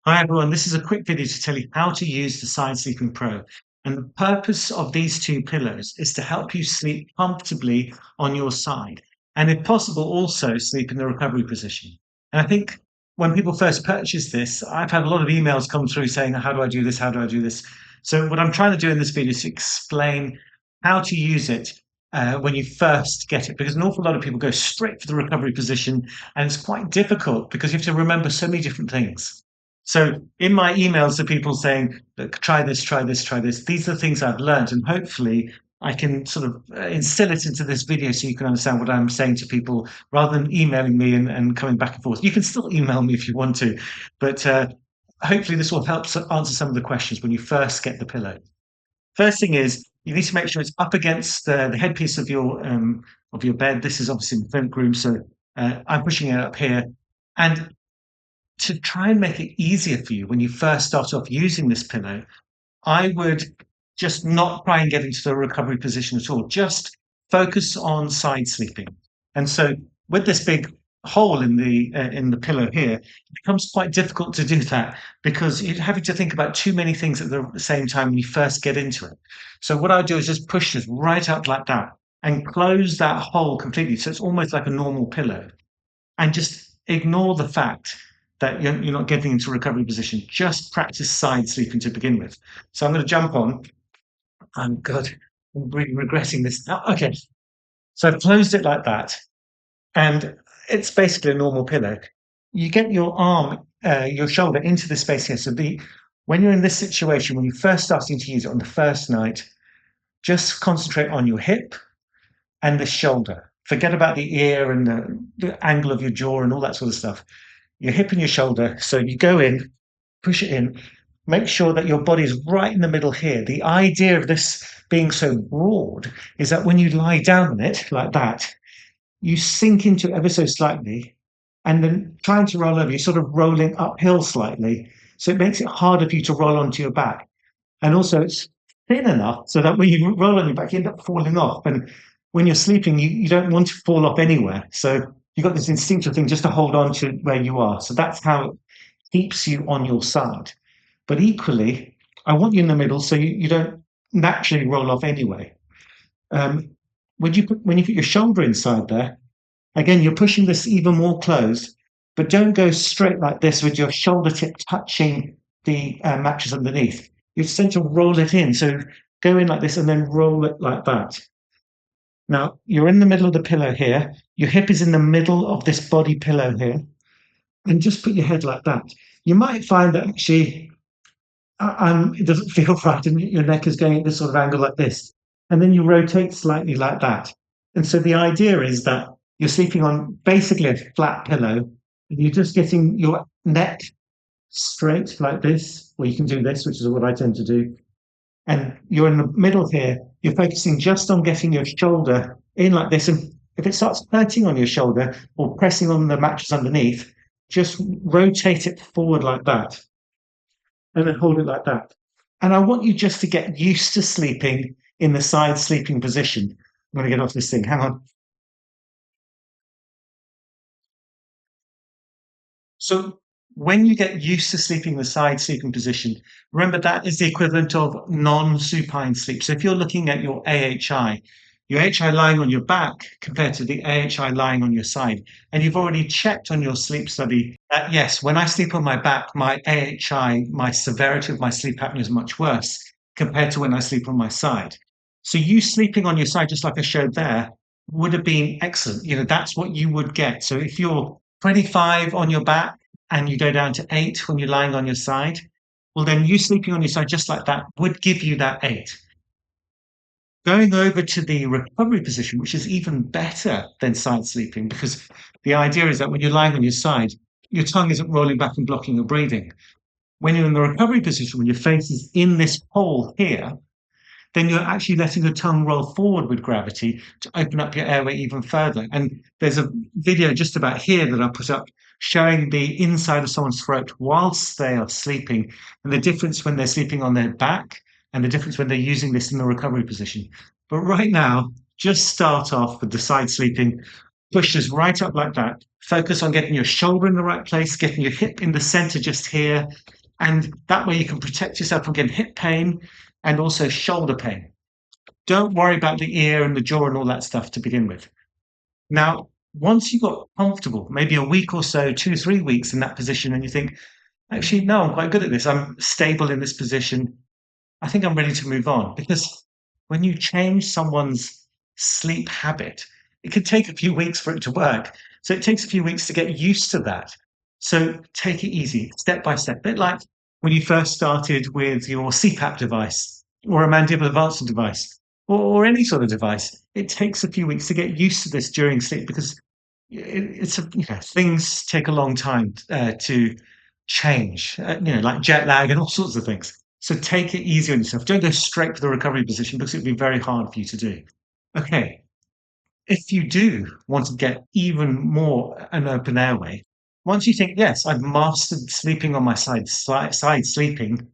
Hi everyone, this is a quick video to tell you how to use the Side Sleeping Pro. And the purpose of these two pillows is to help you sleep comfortably on your side. And if possible, also sleep in the recovery position. And I think when people first purchase this, I've had a lot of emails come through saying, how do I do this? How do I do this? So what I'm trying to do in this video is to explain how to use it when you first get it, because an awful lot of people go straight for the recovery position, and it's quite difficult because you have to remember so many different things. So in my emails to people saying, look, try this, try this, try this, these are the things I've learned. And hopefully I can sort of instill it into this video so you can understand what I'm saying to people rather than emailing me and coming back and forth. You can still email me if you want to, but hopefully this will help answer some of the questions when you first get the pillow. First thing is you need to make sure it's up against the headpiece of your bed. This is obviously in the front room, so I'm pushing it up here. And to try and make it easier for you when you first start off using this pillow, I would just not try and get into the recovery position at all. Just focus on side sleeping. And so with this big hole in the pillow here, it becomes quite difficult to do that because you're having to think about too many things at the same time when you first get into it. So what I do is just push this right up like that and close that hole completely. So it's almost like a normal pillow. And just ignore the fact that you're not getting into recovery position. Just practice side sleeping to begin with. So I'm going to jump on. I'm really regretting this now. Okay. So I've closed it like that. And it's basically a normal pillow. You get your arm, your shoulder into the space here. So when you're in this situation, when you're first starting to use it on the first night, just concentrate on your hip and the shoulder. Forget about the ear and the angle of your jaw and all that sort of stuff. Your hip and your shoulder. So you go in, push it in, make sure that your body is right in the middle here. The idea of this being so broad is that when you lie down on it like that, you sink into it ever so slightly, and then trying to roll over, you're sort of rolling uphill slightly. So it makes it harder for you to roll onto your back. And also it's thin enough so that when you roll on your back, you end up falling off. And when you're sleeping, you don't want to fall off anywhere. So you've got this instinctual thing just to hold on to where you are. So that's how it keeps you on your side. But equally, I want you in the middle so you don't naturally roll off anyway. When you put your shoulder inside there, again, you're pushing this even more closed, but don't go straight like this with your shoulder tip touching the mattress underneath. You tend to roll it in. So go in like this and then roll it like that. Now, you're in the middle of the pillow here. Your hip is in the middle of this body pillow here. And just put your head like that. You might find that actually it doesn't feel right and your neck is going at this sort of angle like this. And then you rotate slightly like that. And so the idea is that you're sleeping on basically a flat pillow and you're just getting your neck straight like this, or you can do this, which is what I tend to do. And you're in the middle here. You're focusing just on getting your shoulder in like this. And if it starts hurting on your shoulder or pressing on the mattress underneath, just rotate it forward like that. And then hold it like that. And I want you just to get used to sleeping in the side sleeping position. I'm going to get off this thing. Hang on. So when you get used to sleeping in the side sleeping position, remember that is the equivalent of non-supine sleep. So if you're looking at your AHI lying on your back compared to the AHI lying on your side, and you've already checked on your sleep study that yes, when I sleep on my back, my AHI, my severity of my sleep apnea is much worse compared to when I sleep on my side. So you sleeping on your side, just like I showed there, would have been excellent. That's what you would get. So if you're 25 on your back and you go down to 8 when you're lying on your side, well, then you sleeping on your side just like that would give you that 8. Going over to the recovery position, which is even better than side sleeping, because the idea is that when you're lying on your side, your tongue isn't rolling back and blocking your breathing. When you're in the recovery position, when your face is in this hole here, then you're actually letting your tongue roll forward with gravity to open up your airway even further. And there's a video just about here that I put up showing the inside of someone's throat whilst they are sleeping and the difference when they're sleeping on their back and the difference when they're using this in the recovery position. But right now, just start off with the side sleeping, push this right up like that. Focus on getting your shoulder in the right place, getting your hip in the center just here, And that way you can protect yourself from getting hip pain and also shoulder pain. Don't worry about the ear and the jaw and all that stuff to begin with. Now, once you got comfortable, maybe a week or so, 2, 3 weeks in that position, and you think, actually, no, I'm quite good at this. I'm stable in this position. I think I'm ready to move on. Because when you change someone's sleep habit, it can take a few weeks for it to work. So it takes a few weeks to get used to that. So take it easy, step by step. A bit like when you first started with your CPAP device or a mandible advancement device or any sort of device. It takes a few weeks to get used to this during sleep because things take a long time to change, like jet lag and all sorts of things. So take it easy on yourself. Don't go straight for the recovery position because it'd be very hard for you to do. Okay, if you do want to get even more an open airway, once you think, yes, I've mastered sleeping on my side sleeping,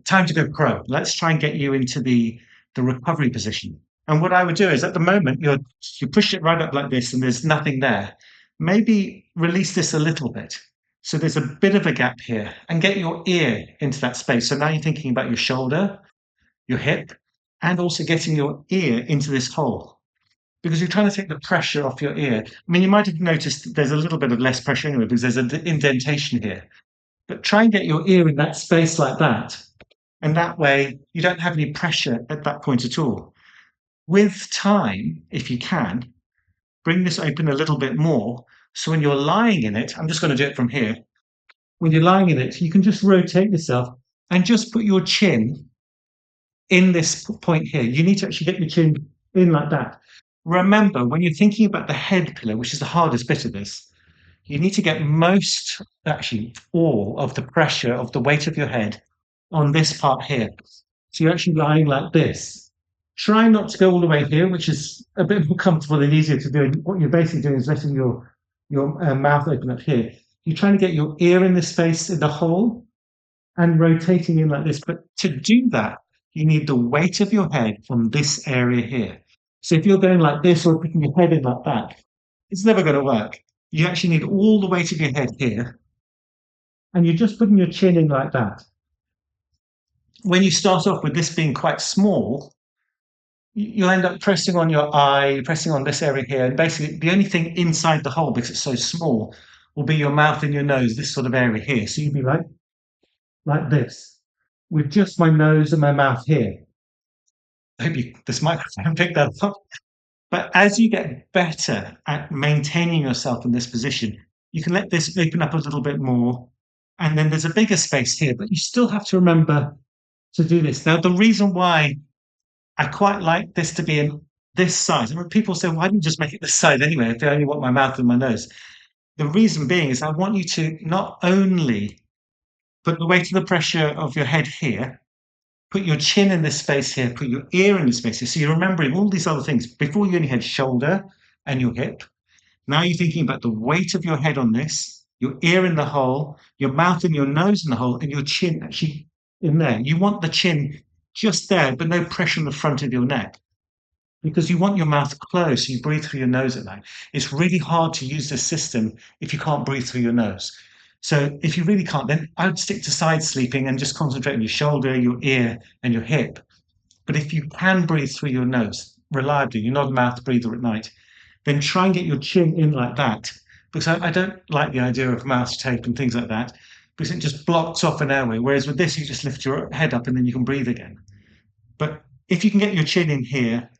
time to go pro. Let's try and get you into the recovery position. And what I would do is at the moment you push it right up like this and there's nothing there. Maybe release this a little bit. So there's a bit of a gap here and get your ear into that space. So now you're thinking about your shoulder, your hip, and also getting your ear into this hole because you're trying to take the pressure off your ear. I mean, you might have noticed that there's a little bit of less pressure anyway because there's an indentation here. But try and get your ear in that space like that. And that way, you don't have any pressure at that point at all. With time, if you can, bring this open a little bit more. So when you're lying in it, I'm just going to do it from here. When you're lying in it, you can just rotate yourself and just put your chin in this point here. You need to actually get your chin in like that. Remember, when you're thinking about the head pillow, which is the hardest bit of this, you need to get most, actually all of the pressure of the weight of your head on this part here. So you're actually lying like this. Try not to go all the way here, which is a bit more comfortable and easier to do. What you're basically doing is letting your mouth open up here. You're trying to get your ear in this space in the hole and rotating in like this. But to do that, you need the weight of your head on this area here. So if you're going like this or putting your head in like that, it's never going to work. You actually need all the weight of your head here. And you're just putting your chin in like that. When you start off with this being quite small, you'll end up pressing on your eye, pressing on this area here. And basically, the only thing inside the hole, because it's so small, will be your mouth and your nose, this sort of area here. So you'd be like this, with just my nose and my mouth here. I hope this microphone picked that up. But as you get better at maintaining yourself in this position, you can let this open up a little bit more. And then there's a bigger space here, but you still have to remember to do this. Now, the reason why I quite like this to be in this size, I mean, people say, why don't you just make it this size anyway if I only want my mouth and my nose? The reason being is I want you to not only put the weight of the pressure of your head here, put your chin in this space here, put your ear in this space here. So you're remembering all these other things. Before you only had shoulder and your hip. Now you're thinking about the weight of your head on this, your ear in the hole, your mouth and your nose in the hole, and your chin actually in there. You want the chin just there, but no pressure on the front of your neck because you want your mouth closed so you breathe through your nose at night. It's really hard to use this system if you can't breathe through your nose. So if you really can't, then I would stick to side sleeping and just concentrate on your shoulder, your ear, and your hip. But if you can breathe through your nose reliably, you're not a mouth breather at night, then try and get your chin in like that. Because I don't like the idea of mouth tape and things like that, because it just blocks off an airway. Whereas with this, you just lift your head up and then you can breathe again. But if you can get your chin in here,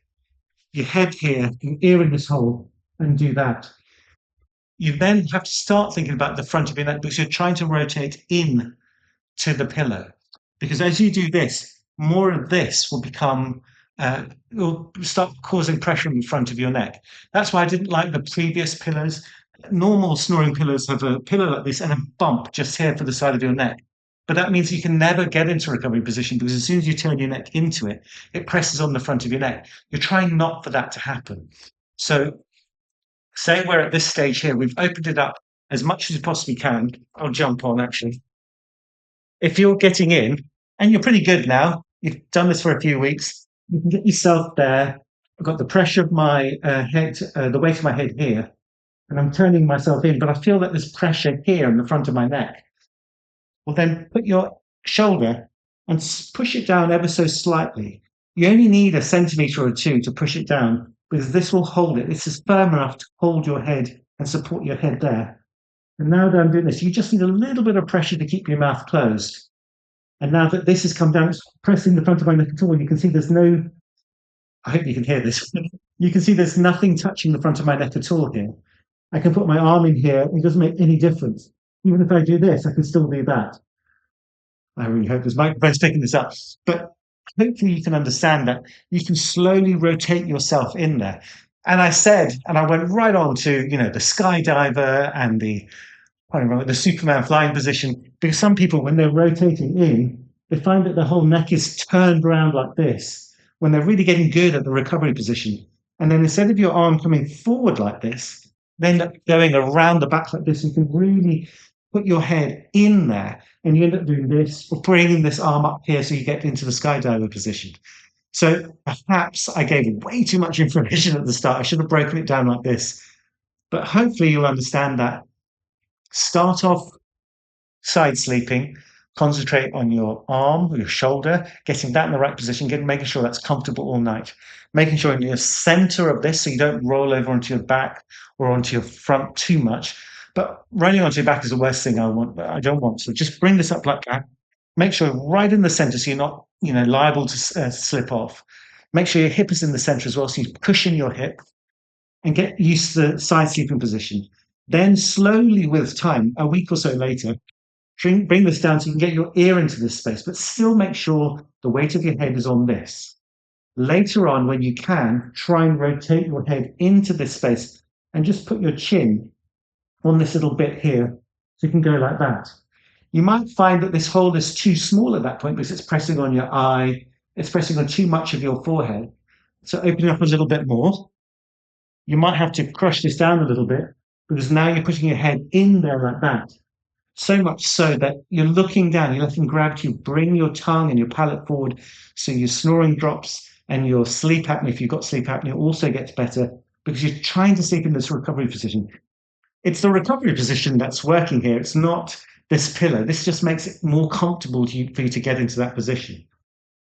your head here, your ear in this hole, and do that, you then have to start thinking about the front of your neck because you're trying to rotate in to the pillow. Because as you do this, more of this will become, will start causing pressure in the front of your neck. That's why I didn't like the previous pillows. Normal snoring pillows have a pillow like this and a bump just here for the side of your neck. But that means you can never get into recovery position because as soon as you turn your neck into it, it presses on the front of your neck. You're trying not for that to happen. So say we're at this stage here, we've opened it up as much as you possibly can. I'll jump on actually. If you're getting in, and you're pretty good now, you've done this for a few weeks, you can get yourself there. I've got the pressure of my head, the weight of my head here, and I'm turning myself in, but I feel that there's pressure here in the front of my neck. Well, then put your shoulder and push it down ever so slightly. You only need a centimetre or two to push it down because this will hold it. This is firm enough to hold your head and support your head there. And now that I'm doing this, you just need a little bit of pressure to keep your mouth closed. And now that this has come down, it's pressing the front of my neck at all. You can see there's no, I hope you can hear this. You can see there's nothing touching the front of my neck at all here. I can put my arm in here. It doesn't make any difference. Even if I do this, I can still do that. I really hope this microphone's picking this up. But hopefully you can understand that you can slowly rotate yourself in there. And I said, and I went right on to, the skydiver and the Superman flying position, because some people, when they're rotating in, they find that the whole neck is turned around like this when they're really getting good at the recovery position. And then instead of your arm coming forward like this, they end up going around the back like this. You can really put your head in there, and you end up doing this or bringing this arm up here so you get into the skydiver position. So perhaps I gave way too much information at the start. I should have broken it down like this. But hopefully you'll understand that. Start off side sleeping, concentrate on your arm or your shoulder, getting that in the right position, making sure that's comfortable all night, making sure in the center of this so you don't roll over onto your back or onto your front too much. But rolling onto your back is the worst thing I don't want. So just bring this up like that. Make sure right in the center so you're not, liable to slip off. Make sure your hip is in the center as well, so you cushion your hip and get used to the side sleeping position. Then slowly with time, a week or so later, bring this down so you can get your ear into this space, but still make sure the weight of your head is on this. Later on, when you can, try and rotate your head into this space and just put your chin on this little bit here so you can go like that. You might find that this hole is too small at that point because it's pressing on your eye, it's pressing on too much of your forehead. So open up a little bit more. You might have to crush this down a little bit because now you're putting your head in there like that. So much so that you're looking down, you're letting gravity bring your tongue and your palate forward so your snoring drops and your sleep apnea, if you've got sleep apnea, also gets better because you're trying to sleep in this recovery position. It's the recovery position that's working here. It's not this pillow. This just makes it more comfortable for you to get into that position.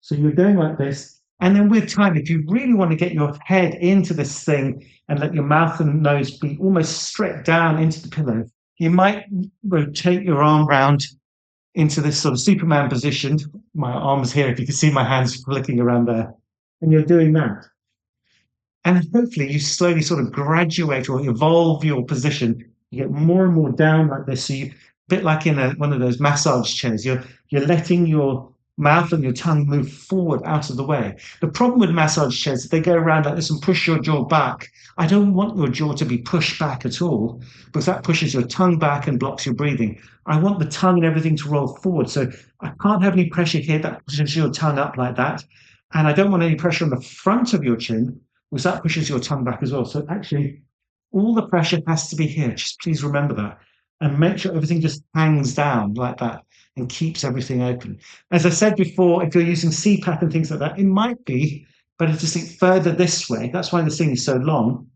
So you're going like this. And then with time, if you really want to get your head into this thing and let your mouth and nose be almost straight down into the pillow, you might rotate your arm round into this sort of Superman position. My arm's here, if you can see my hands flicking around there. And you're doing that. And hopefully you slowly sort of graduate or evolve your position. You get more and more down like this. So you, a bit like in one of those massage chairs, you're letting your mouth and your tongue move forward out of the way. The problem with massage chairs, if they go around like this and push your jaw back, I don't want your jaw to be pushed back at all because that pushes your tongue back and blocks your breathing. I want the tongue and everything to roll forward. So I can't have any pressure here that pushes your tongue up like that. And I don't want any pressure on the front of your chin because that pushes your tongue back as well. So actually, all the pressure has to be here. Just please remember that. And make sure everything just hangs down like that and keeps everything open. As I said before, if you're using CPAP and things like that, it might be better to sleep further this way. That's why this thing is so long,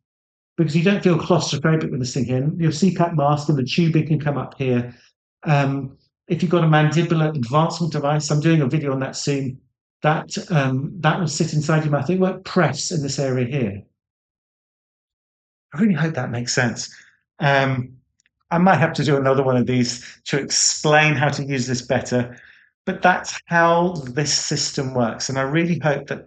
because you don't feel claustrophobic with this thing here. Your CPAP mask and the tubing can come up here. If you've got a mandibular advancement device, I'm doing a video on that soon, that will sit inside your mouth. It won't press in this area here. I really hope that makes sense. I might have to do another one of these to explain how to use this better, but that's how this system works. And I really hope that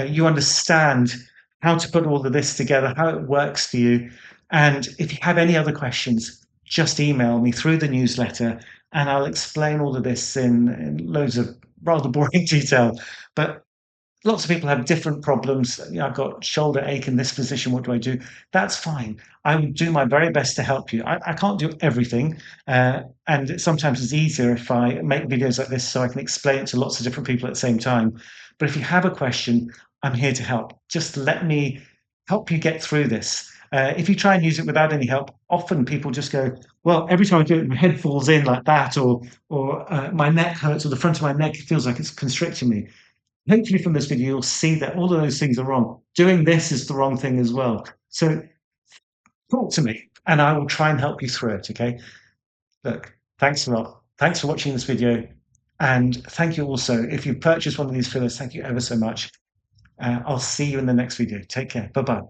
you understand how to put all of this together, how it works for you. And if you have any other questions, just email me through the newsletter and I'll explain all of this in loads of rather boring detail. But lots of people have different problems. I've got shoulder ache in this position. What do I do? That's fine. I will do my very best to help you. I can't do everything. And sometimes it's easier if I make videos like this so I can explain it to lots of different people at the same time. But if you have a question, I'm here to help. Just let me help you get through this. If you try and use it without any help, often people just go, well, every time I do it, my head falls in like that, or my neck hurts, or the front of my neck feels like it's constricting me. Hopefully from this video, you'll see that all of those things are wrong. Doing this is the wrong thing as well. So talk to me and I will try and help you through it, okay? Look, thanks a lot. Thanks for watching this video. And thank you also, if you've purchased one of these fillers, thank you ever so much. I'll see you in the next video. Take care. Bye-bye.